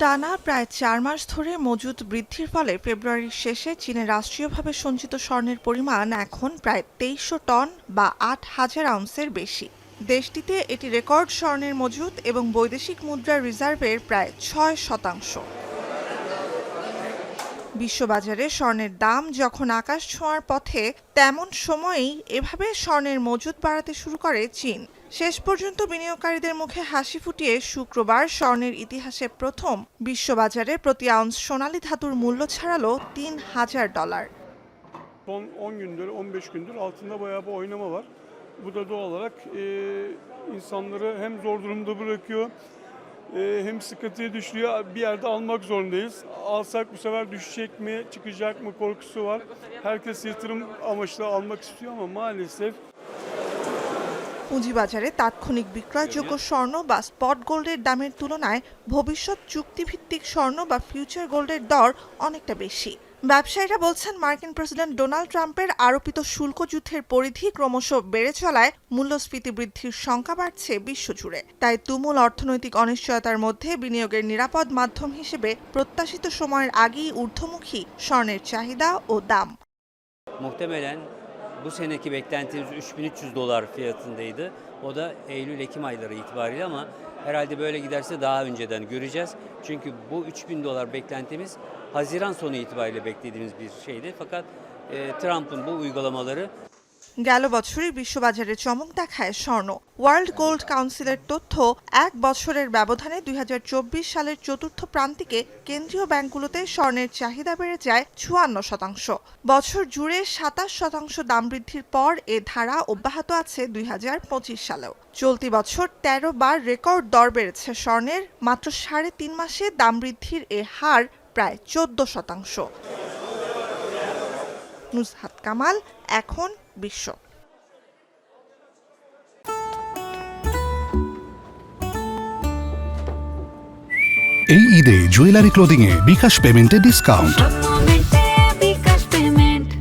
টানা প্রায় ৪ মাস ধরে মজুত বৃদ্ধির ফলে ফেব্রুয়ারির শেষে চীনে রাষ্ট্রীয়ভাবে সঞ্চিত স্বর্ণের পরিমাণ এখন প্রায় ২৩০০ টন বা ৮,০০০ আউন্সের বেশি। দেশটিতে এটি রেকর্ড স্বর্ণের মজুত এবং বৈদেশিক মুদ্রার রিজার্ভের প্রায় ৬%। বিশ্ববাজারে স্বর্ণের দাম যখন আকাশ ছোঁয়ার পথে, তেমন সময়েই এভাবে স্বর্ণের মজুত বাড়াতে শুরু করে চীন। শেষ পর্যন্ত বিনিয়োগকারীদের মুখে হাসি ফুটিয়ে শুক্রবার স্বর্ণের ইতিহাসে প্রথম বিশ্ববাজারে প্রতি আউন্স সোনালী ধাতুর মূল্য ছাড়ালো $৩,০০০। Son 10 gündür, 15 gündür altında bayağı bir oynama var. Bu da doğal olarak insanları hem zor durumda bırakıyor, hem sıkıntıya düşürüyor. Bir yerde almak zorundayız. Alsak bu sefer düşecek mi, çıkacak mı korkusu var. Herkes yatırım amaçlı almak istiyor ama maalesef পুঁজিবাজারে তাৎক্ষণিক বিক্রয়যোগ্য স্বর্ণ বা spot গোল্ডের দামের তুলনায় ভবিষ্যৎ চুক্তিভিত্তিক স্বর্ণ বা ফিউচার গোল্ডের দর অনেকটা বেশি। ব্যবসায়ীরা বলছেন, মার্কিন প্রেসিডেন্ট ডোনাল্ড ট্রাম্পের আরোপিত শুল্ক যুদ্ধের পরিধি ক্রমশ বেড়ে চলায় মূল্যস্ফীতি বৃদ্ধির শঙ্কা বাড়ছে বিশ্বজুড়ে। তাই তুমুল অর্থনৈতিক অনিশ্চয়তার মধ্যে বিনিয়োগের নিরাপদ মাধ্যম হিসেবে প্রত্যাশিত সময়ের আগেই ঊর্ধ্বমুখী স্বর্ণের চাহিদা ও দাম। Muhtemelen bu seneki beklentimiz $3.300 fiyatındaydı. O da Eylül-Ekim ayları itibariyle ama herhalde böyle giderse daha önceden göreceğiz. Çünkü bu $3.000 beklentimiz Haziran sonu itibariyle beklediğimiz bir şeydi. Fakat Trump'ın bu uygulamaları গেল বছরই বিশ্ববাজারে চমক দেখায় স্বর্ণ। ওয়ার্ল্ড গোল্ড কাউন্সিলের তথ্য, এক বছরের ব্যবধানে ২০২৪ সালের চতুর্থ প্রান্তিকে কেন্দ্রীয় ব্যাংকগুলোতে স্বর্ণের চাহিদা বেড়ে যায় ৫৪%। বছর জুড়ে ২৭% দাম বৃদ্ধির পর এ ধারা অব্যাহত আছে ২০২৫ সালেও। চলতি বছর ১৩ বার রেকর্ড দর বেড়েছে স্বর্ণের। মাত্র ৩.৫ মাসে দাম বৃদ্ধির এ হার প্রায় ১৪%। নুজহাত কামাল, এখন বিশ্ব। এই ঈদে জুয়েলারি ক্লোদিং এ বিকাশ পেমেন্টে ডিসকাউন্ট।